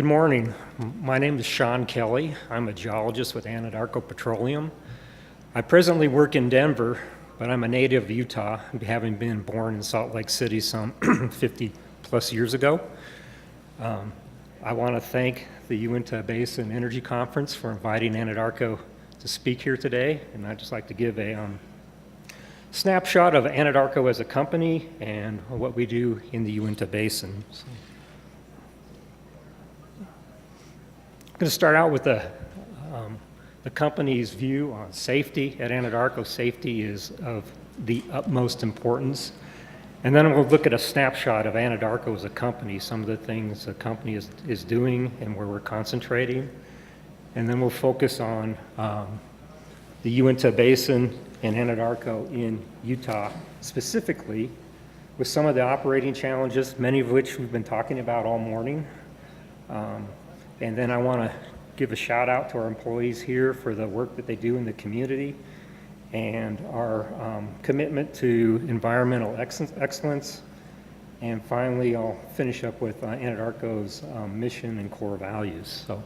Good morning. My name is Sean Kelly. I'm a geologist with Anadarko Petroleum. I presently work in Denver, but I'm a native of Utah, having been born in Salt Lake City some 50 plus years ago. I want to thank the Uinta Basin Energy Conference for inviting Anadarko to speak here today, and I'd just like to give a snapshot of Anadarko as a company and what we do in the Uinta Basin. I'm going to start out with the company's view on safety. At Anadarko, safety is of the utmost importance. And then we'll look at a snapshot of Anadarko as a company, some of the things the company is doing and where we're concentrating. And then we'll focus on the Uinta Basin and Anadarko in Utah specifically, with some of the operating challenges, many of which we've been talking about all morning. And then I want to give a shout out to our employees here for the work that they do in the community and our commitment to environmental excellence. And finally, I'll finish up with Anadarko's mission and core values. So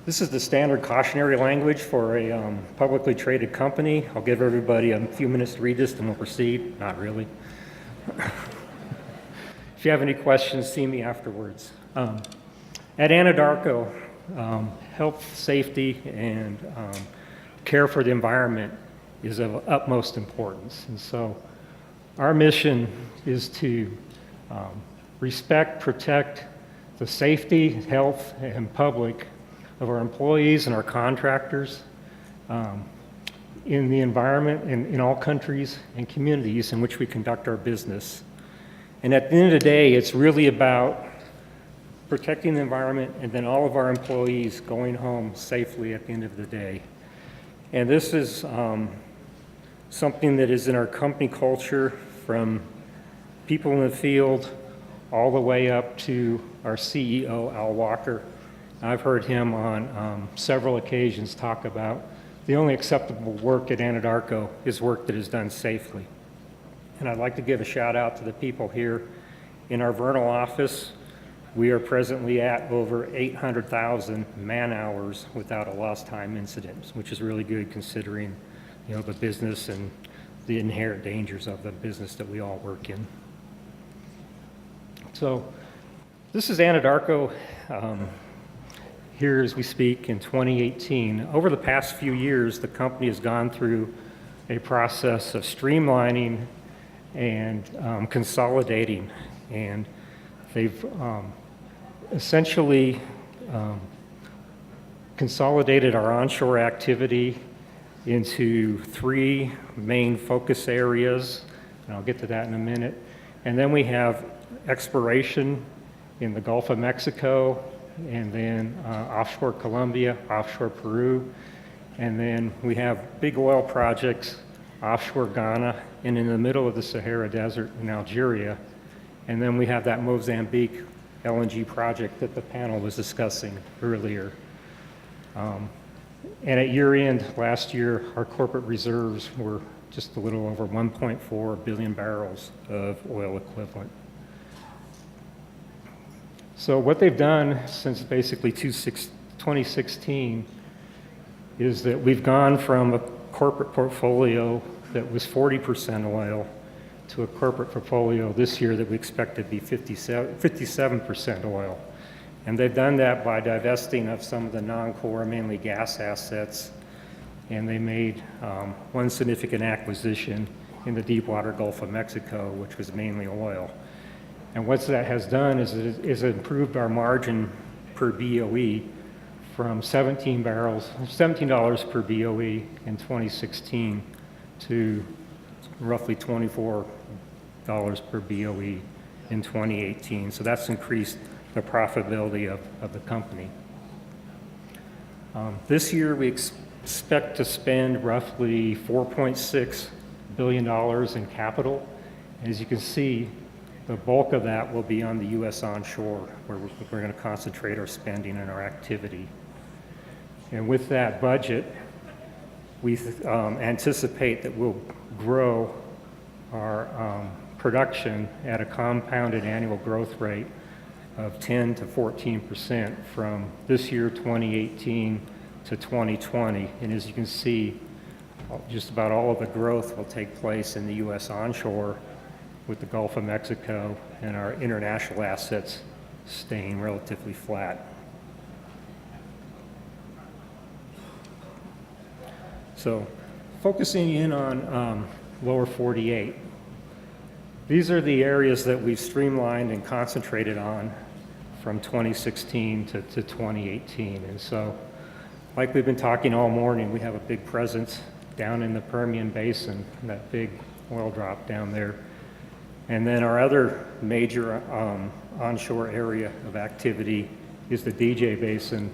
this is the standard cautionary language for a publicly traded company. I'll give everybody a few minutes to read this and we'll proceed. Not really. If you have any questions, see me afterwards. At Anadarko, health, safety, and care for the environment is of utmost importance. And so our mission is to respect, protect the safety, health, and public of our employees and our contractors in the environment and in all countries and communities in which we conduct our business. And at the end of the day, it's really about protecting the environment and then all of our employees going home safely at the end of the day. And this is something that is in our company culture, from people in the field all the way up to our CEO, Al Walker. I've heard him on several occasions talk about the only acceptable work at Anadarko is work that is done safely. And I'd like to give a shout out to the people here in our Vernal office. We are presently at over 800,000 man hours without a lost time incident, which is really good considering, the business and the inherent dangers of the business that we all work in. So this is Anadarko here as we speak in 2018. Over the past few years, the company has gone through a process of streamlining and consolidating, and they've essentially consolidated our onshore activity into three main focus areas, and I'll get to that in a minute. And then we have exploration in the Gulf of Mexico, and then offshore Colombia, offshore Peru, and then we have big oil projects offshore Ghana and in the middle of the Sahara Desert in Algeria. And then we have that Mozambique LNG project that the panel was discussing earlier. And at year end last year, our corporate reserves were just a little over 1.4 billion barrels of oil equivalent. So what they've done since basically 2016 is that we've gone from a corporate portfolio that was 40% oil to a corporate portfolio this year that we expect to be 57% oil. And they've done that by divesting of some of the non-core, mainly gas assets, and they made one significant acquisition in the deepwater Gulf of Mexico, which was mainly oil. And what that has done is improved our margin per BOE from $17 per BOE in 2016 to roughly $24 per BOE in 2018. So that's increased the profitability of the company. This year we expect to spend roughly $4.6 billion in capital. As you can see, the bulk of that will be on the U.S. onshore, where we're going to concentrate our spending and our activity. And with that budget, we anticipate that we'll grow our production at a compounded annual growth rate of 10 to 14% from this year, 2018, to 2020. And as you can see, just about all of the growth will take place in the U.S. onshore with the Gulf of Mexico and our international assets staying relatively flat. So focusing in on lower 48, these are the areas that we've streamlined and concentrated on from 2016 to 2018. And so, like we've been talking all morning, we have a big presence down in the Permian Basin, that big oil drop down there. And then our other major onshore area of activity is the DJ Basin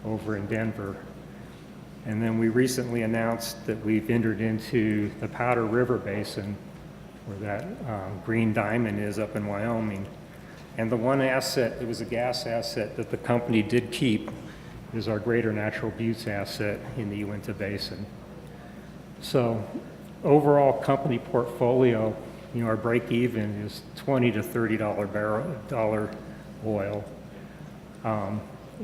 over in Denver. And then we recently announced that we've entered into the Powder River Basin, where that green diamond is up in Wyoming. And the one asset, it was a gas asset that the company did keep, is our Greater Natural Buttes asset in the Uinta Basin. So overall company portfolio, you know, our break even is $20 to $30 oil.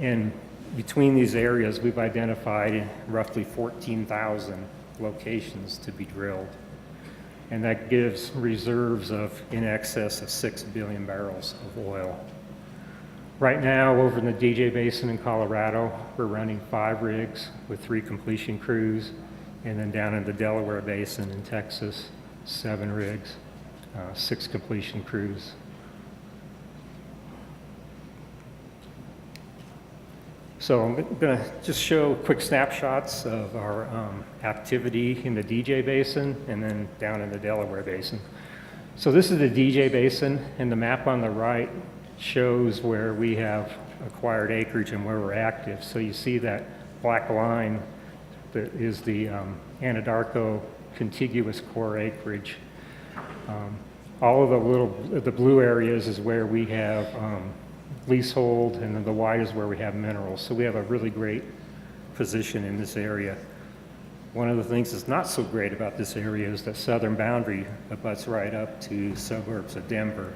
And between these areas, we've identified roughly 14,000 locations to be drilled. And that gives reserves of in excess of 6 billion barrels of oil. Right now, over in the DJ Basin in Colorado, we're running 5 rigs with 3 completion crews. And then down in the Delaware Basin in Texas, 7 rigs, 6 completion crews. So I'm going to just show quick snapshots of our activity in the DJ Basin and then down in the Delaware Basin. So this is the DJ Basin, and the map on the right shows where we have acquired acreage and where we're active. So you see that black line that is the Anadarko contiguous core acreage. All of the blue areas is where we have leasehold, and then the white is where we have minerals. So we have a really great position in this area. One of the things that's not so great about this area is that southern boundary abuts right up to suburbs of Denver.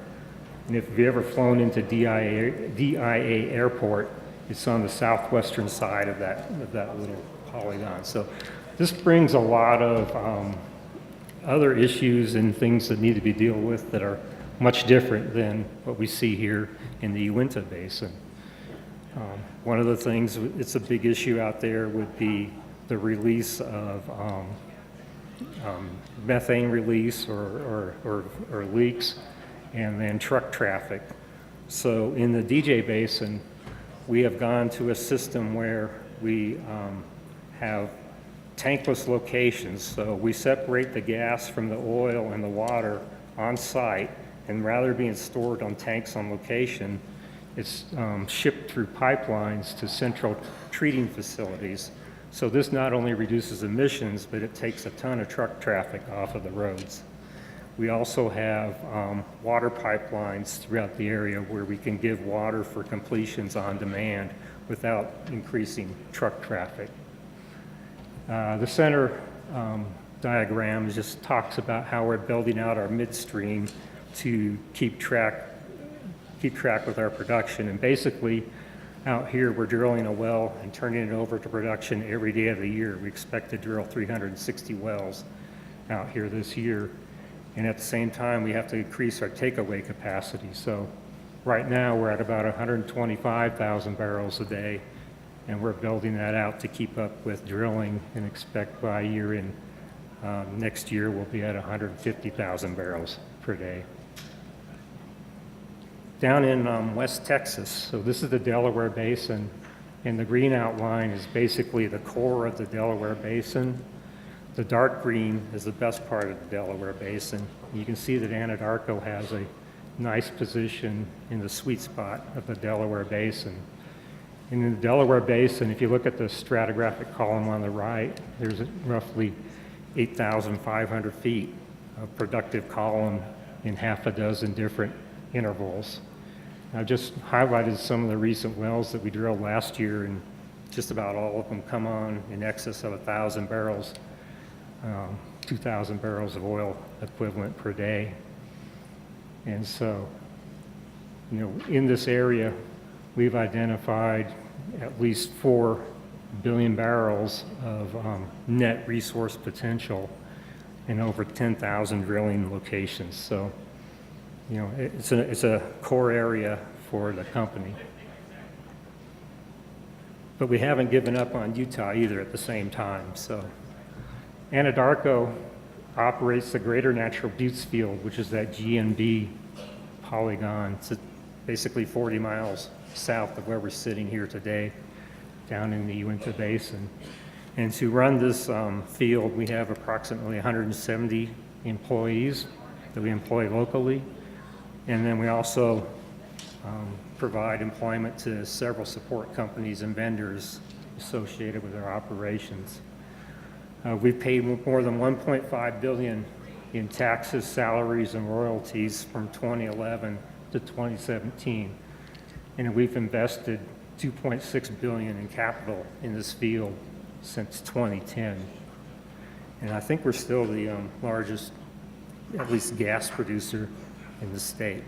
And if you've ever flown into DIA Airport, it's on the southwestern side of that little polygon. So this brings a lot of other issues and things that need to be dealt with that are much different than what we see here in the Uinta Basin. One of the things, it's a big issue out there, would be the release of methane release or leaks, and then truck traffic. So in the DJ Basin, we have gone to a system where we have tankless locations. So we separate the gas from the oil and the water on site, and rather being stored on tanks on location, it's shipped through pipelines to central treating facilities. So this not only reduces emissions, but it takes a ton of truck traffic off of the roads. We also have water pipelines throughout the area where we can give water for completions on demand without increasing truck traffic. The center diagram just talks about how we're building out our midstream to keep track with our production. And basically, out here, we're drilling a well and turning it over to production every day of the year. We expect to drill 360 wells out here this year. And at the same time, we have to increase our takeaway capacity. So right now, we're at about 125,000 barrels a day, and we're building that out to keep up with drilling, and expect by year end next year, we'll be at 150,000 barrels per day. Down in West Texas, so this is the Delaware Basin, and the green outline is basically the core of the Delaware Basin. The dark green is the best part of the Delaware Basin. You can see that Anadarko has a nice position in the sweet spot of the Delaware Basin. And in the Delaware Basin, if you look at the stratigraphic column on the right, there's roughly 8,500 feet of productive column in half a dozen different intervals. I've just highlighted some of the recent wells that we drilled last year, and just about all of them come on in excess of 1,000 barrels, 2,000 barrels of oil equivalent per day. And so In this area, we've identified at least 4 billion barrels of net resource potential in over 10,000 drilling locations. So, it's a core area for the company. But we haven't given up on Utah either at the same time. So Anadarko operates the Greater Natural Buttes Field, which is that GNB polygon. It's basically 40 miles south of where we're sitting here today, down in the Uinta Basin. And to run this field, we have approximately 170 employees that we employ locally. And then we also provide employment to several support companies and vendors associated with our operations. We've paid more than $1.5 billion in taxes, salaries, and royalties from 2011 to 2017. And we've invested $2.6 billion in capital in this field since 2010. And I think we're still the largest, at least gas producer in the state.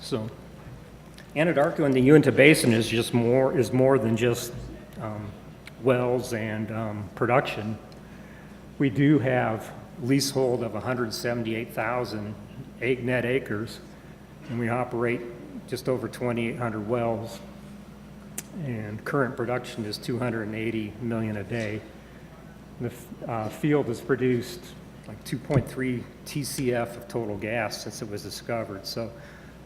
So Anadarko in the Uinta Basin is more than just wells and production. We do have leasehold of 178,000 net acres, and we operate just over 2,800 wells, and current production is 280 million a day. The field has produced like 2.3 TCF of total gas since it was discovered. So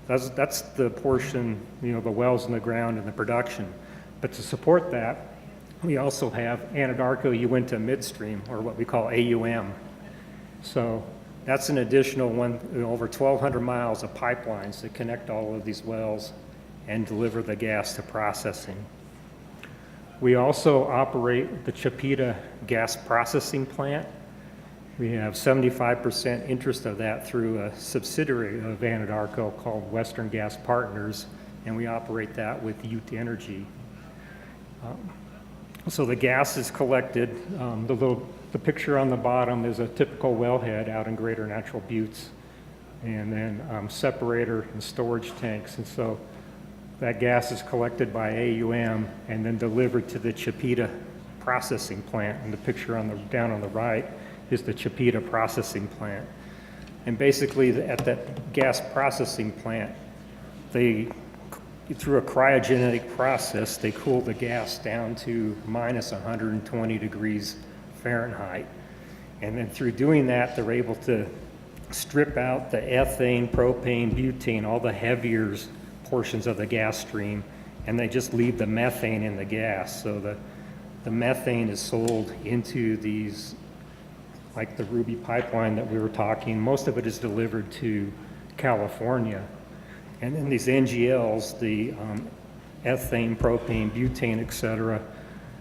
that's the portion, the wells in the ground and the production. But to support that, we also have Anadarko Uinta Midstream, or what we call AUM. So that's an additional over 1,200 miles of pipelines that connect all of these wells and deliver the gas to processing. We also operate the Chipeta gas processing plant. We have 75% interest of that through a subsidiary of Anadarko called Western Gas Partners, and we operate that with Ute Energy. So the gas is collected. The picture on the bottom is a typical wellhead out in Greater Natural Buttes, and then separator and storage tanks. And so that gas is collected by AUM and then delivered to the Chipeta processing plant. And the picture down on the right is the Chipeta processing plant. And basically at that gas processing plant, through a cryogenic process, they cool the gas down to minus 120 degrees Fahrenheit. And then through doing that, they're able to strip out the ethane, propane, butane, all the heavier portions of the gas stream, and they just leave the methane in the gas. So the methane is sold into these, like the Ruby pipeline that we were talking. Most of it is delivered to California. And then these NGLs, the ethane, propane, butane, et cetera,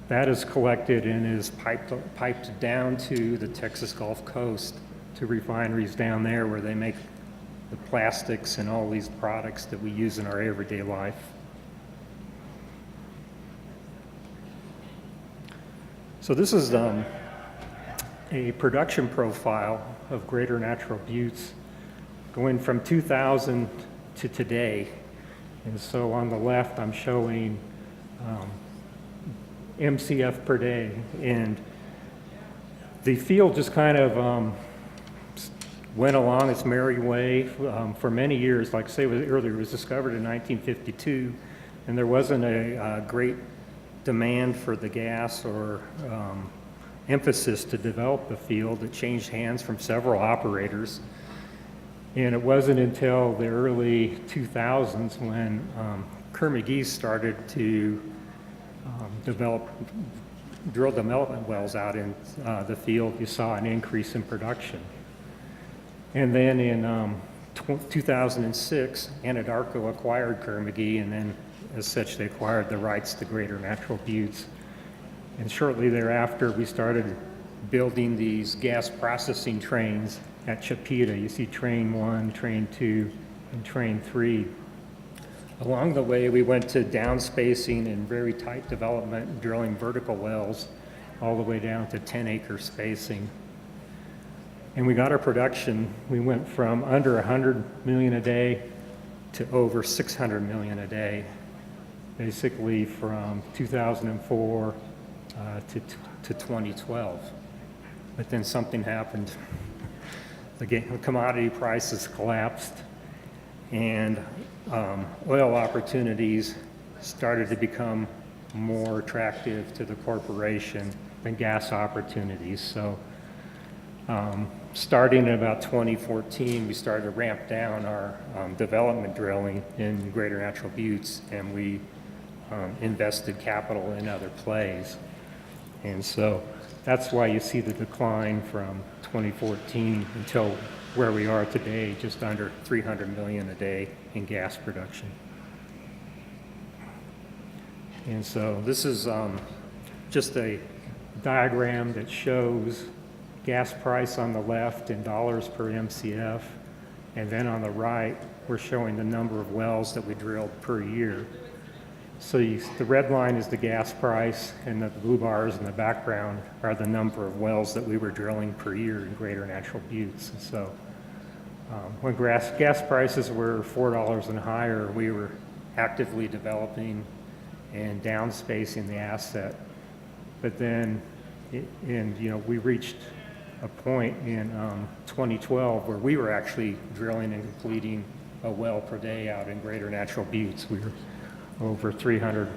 that is collected and is piped down to the Texas Gulf Coast to refineries down there where they make the plastics and all these products that we use in our everyday life. So this is a production profile of Greater Natural Buttes going from 2000 to today. And so on the left, I'm showing MCF per day. And the field just kind of went along its merry way for many years. Like I say earlier, it was discovered in 1952, and there wasn't a great demand for the gas or emphasis to develop the field. It changed hands from several operators. And it wasn't until the early 2000s when Kerr-McGee started to drill development wells out in the field, you saw an increase in production. And then in 2006, Anadarko acquired Kerr-McGee, and then as such, they acquired the rights to Greater Natural Buttes. And shortly thereafter, we started building these gas processing trains at Chipeta. You see train 1, train 2, and train 3. Along the way, we went to downspacing and very tight development, drilling vertical wells. all the way down to 10-acre spacing. And we got our production, we went from under 100 million a day to over 600 million a day, basically from 2004 to 2012. But then something happened. The commodity prices collapsed, and oil opportunities started to become more attractive to the corporation than gas opportunities. So starting in about 2014, we started to ramp down our development drilling in Greater Natural Buttes, and we invested capital in other plays. And so that's why you see the decline from 2014 until where we are today, just under 300 million a day in gas production. And so this is just a diagram that shows gas price on the left in dollars per MCF, and then on the right, we're showing the number of wells that we drilled per year. So the red line is the gas price, and the blue bars in the background are the number of wells that we were drilling per year in Greater Natural Buttes. And so when gas prices were $4 and higher, we were actively developing and downspacing the asset. But then, we reached a point in 2012 where we were actually drilling and completing a well per day out in Greater Natural Buttes. We were over 300,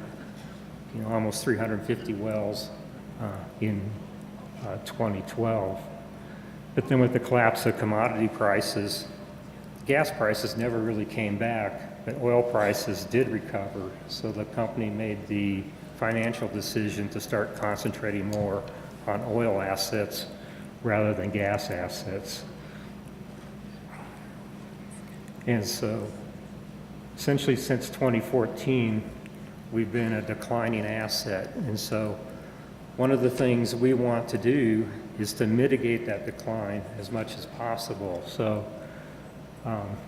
almost 350 wells in 2012. But then with the collapse of commodity prices, gas prices never really came back, but oil prices did recover. So the company made the financial decision to start concentrating more on oil assets rather than gas assets. And so essentially since 2014, we've been a declining asset. And so one of the things we want to do is to mitigate that decline as much as possible. So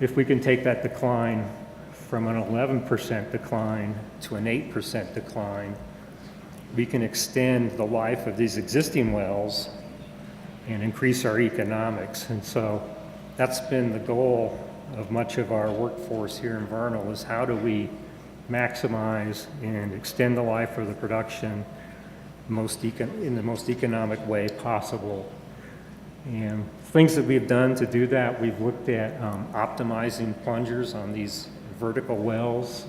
if we can take that decline from an 11% decline to an 8% decline, we can extend the life of these existing wells and increase our economics. And so that's been the goal of much of our workforce here in Vernal, is how do we maximize and extend the life of the production in the most economic way possible. And things that we've done to do that, we've looked at optimizing plungers on these vertical wells.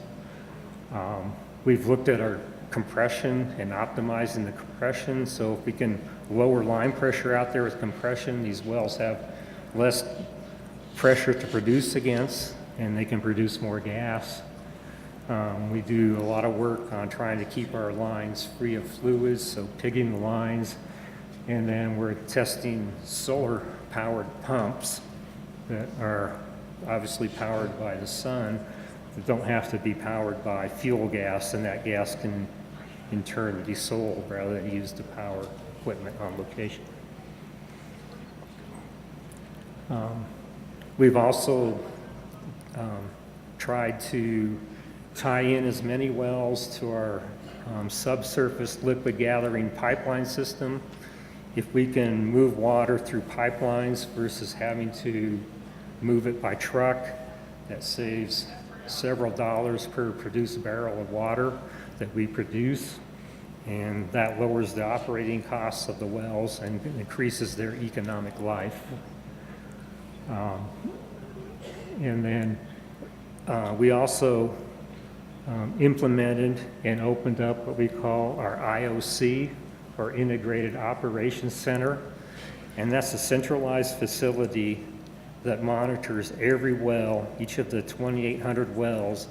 We've looked at our compression and optimizing the compression. So if we can lower line pressure out there with compression, these wells have less pressure to produce against, and they can produce more gas. We do a lot of work on trying to keep our lines free of fluids, so pigging the lines. And then we're testing solar-powered pumps that are obviously powered by the sun, that don't have to be powered by fuel gas, and that gas can in turn be sold rather than used to power equipment on location. We've also tried to tie in as many wells to our subsurface liquid gathering pipeline system. If we can move water through pipelines versus having to move it by truck, that saves several dollars per produced barrel of water that we produce, and that lowers the operating costs of the wells and increases their economic life. And then we also implemented and opened up what we call our IOC, or Integrated Operations Center, and that's a centralized facility that monitors every well, each of the 2,800 wells,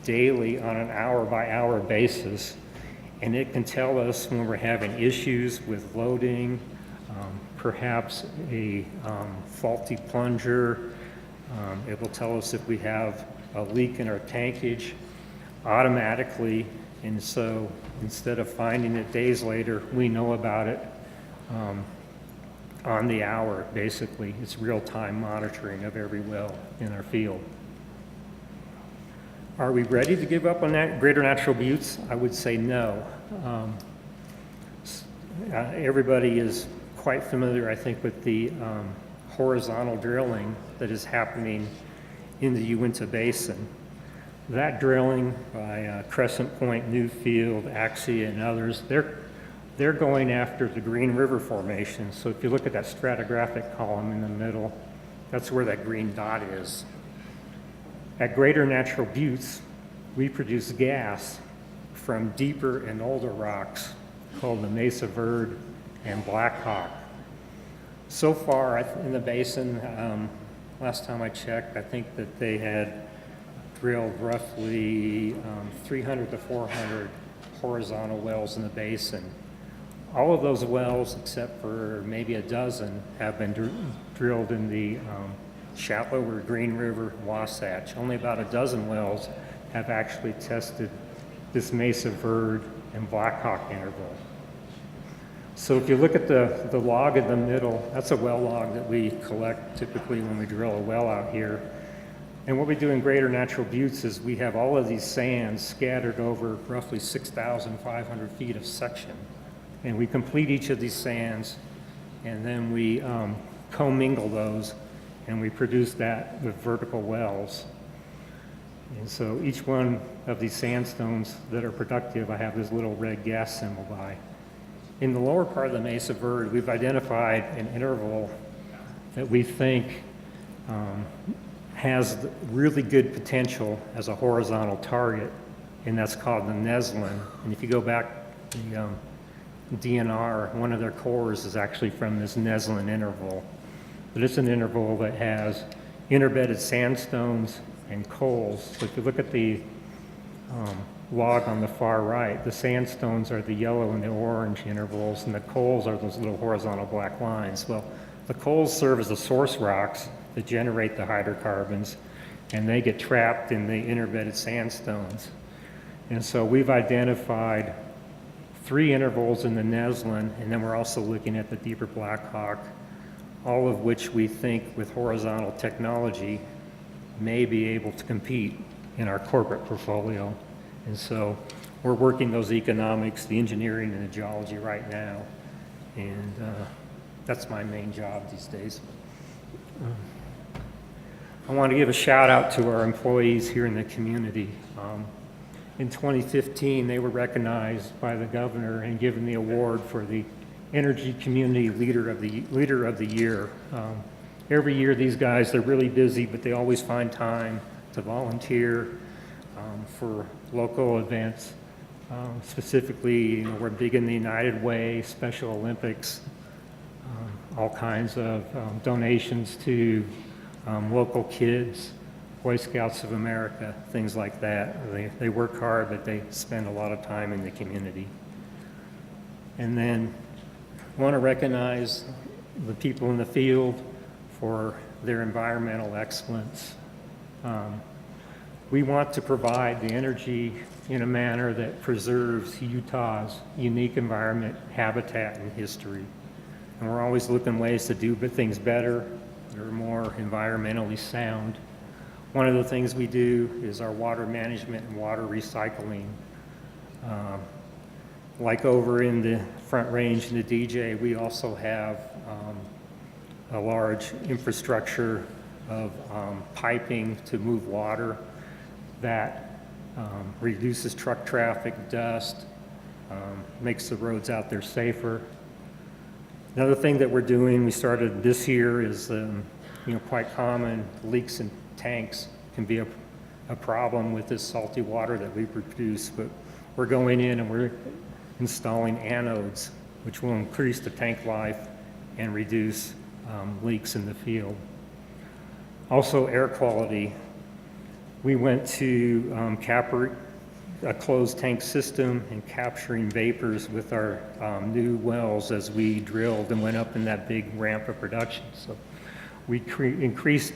daily on an hour-by-hour basis, and it can tell us when we're having issues with loading, perhaps a faulty plunger. It will tell us if we have a leak in our tankage automatically, and so instead of finding it days later, we know about it on the hour, basically. It's real-time monitoring of every well in our field. Are we ready to give up on that Greater Natural Buttes? I would say no. everybody is quite familiar, I think, with the horizontal drilling that is happening in the Uinta Basin. That drilling by Crescent Point, Newfield, Axia, and others, they're going after the Green River Formation. So if you look at that stratigraphic column in the middle, that's where that green dot is. At Greater Natural Buttes, we produce gas from deeper and older rocks called the Mesa Verde and Blackhawk. So far in the basin, last time I checked, I think that they had drilled roughly 300 to 400 horizontal wells in the basin. All of those wells, except for maybe a dozen, have been drilled in the shallower Green River Wasatch. Only about a dozen wells have actually tested this Mesa Verde and Blackhawk interval. So if you look at the log in the middle, that's a well log that we collect typically when we drill a well out here. And what we do in Greater Natural Buttes is we have all of these sands scattered over roughly 6,500 feet of section. And we complete each of these sands, and then we commingle those, and we produce that with vertical wells. And so each one of these sandstones that are productive, I have this little red gas symbol by. In the lower part of the Mesa Verde, we've identified an interval that we think has really good potential as a horizontal target, and that's called the Neslin. And if you go back, the DNR, one of their cores is actually from this Neslin interval. But it's an interval that has interbedded sandstones and coals. So if you look at the log on the far right, the sandstones are the yellow and the orange intervals, and the coals are those little horizontal black lines. Well, the coals serve as the source rocks that generate the hydrocarbons, and they get trapped in the interbedded sandstones. And so we've identified 3 intervals in the Neslin, and then we're also looking at the deeper Blackhawk, all of which we think with horizontal technology may be able to compete in our corporate portfolio. And so we're working those economics, the engineering and the geology right now, and that's my main job these days. I want to give a shout out to our employees here in the community. In 2015, they were recognized by the governor and given the award for the Energy Community Leader of the Year. Every year, these guys, they're really busy, but they always find time to volunteer for local events. Specifically, we're big in the United Way, Special Olympics, all kinds of donations to local kids, Boy Scouts of America, things like that. They work hard, but they spend a lot of time in the community. And then I want to recognize the people in the field for their environmental excellence. We want to provide the energy in a manner that preserves Utah's unique environment, habitat, and history. And we're always looking ways to do things better, that are more environmentally sound. One of the things we do is our water management and water recycling. Like over in the Front Range in the DJ, we also have a large infrastructure of piping to move water that reduces truck traffic, dust, makes the roads out there safer. Another thing that we're doing, we started this year, is quite common. Leaks in tanks can be a problem with this salty water that we produce, but we're going in and we're installing anodes, which will increase the tank life and reduce leaks in the field. Also, air quality. We went to a closed tank system and capturing vapors with our new wells as we drilled and went up in that big ramp of production. So we increased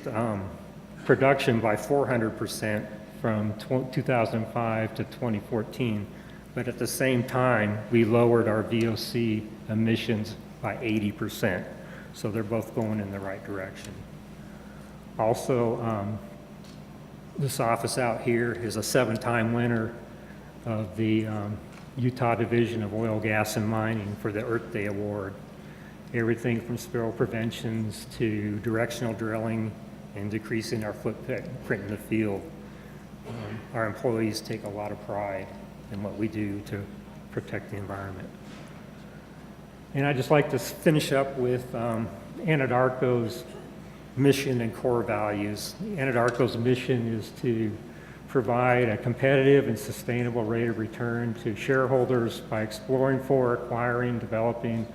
production by 400% from 2005 to 2014. But at the same time, we lowered our VOC emissions by 80%. So they're both going in the right direction. Also, this office out here is a 7-time winner of the Utah Division of Oil, Gas, and Mining for the Earth Day Award. Everything from spill preventions to directional drilling and decreasing our footprint in the field. Our employees take a lot of pride in what we do to protect the environment. And I'd just like to finish up with Anadarko's mission and core values. Anadarko's mission is to provide a competitive and sustainable rate of return to shareholders by exploring for, acquiring, developing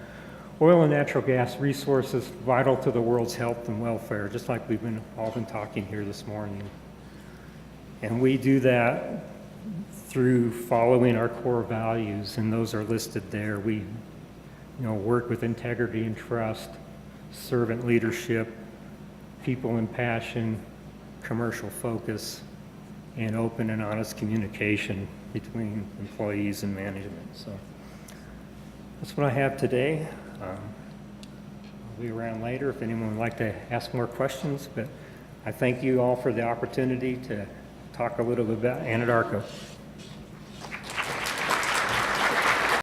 oil and natural gas resources vital to the world's health and welfare, just like we've all been talking here this morning. And we do that through following our core values, and those are listed there. We work with integrity and trust, servant leadership, people and passion, commercial focus, and open and honest communication between employees and management. So that's what I have today. I'll be around later if anyone would like to ask more questions, but I thank you all for the opportunity to talk a little bit about Anadarko.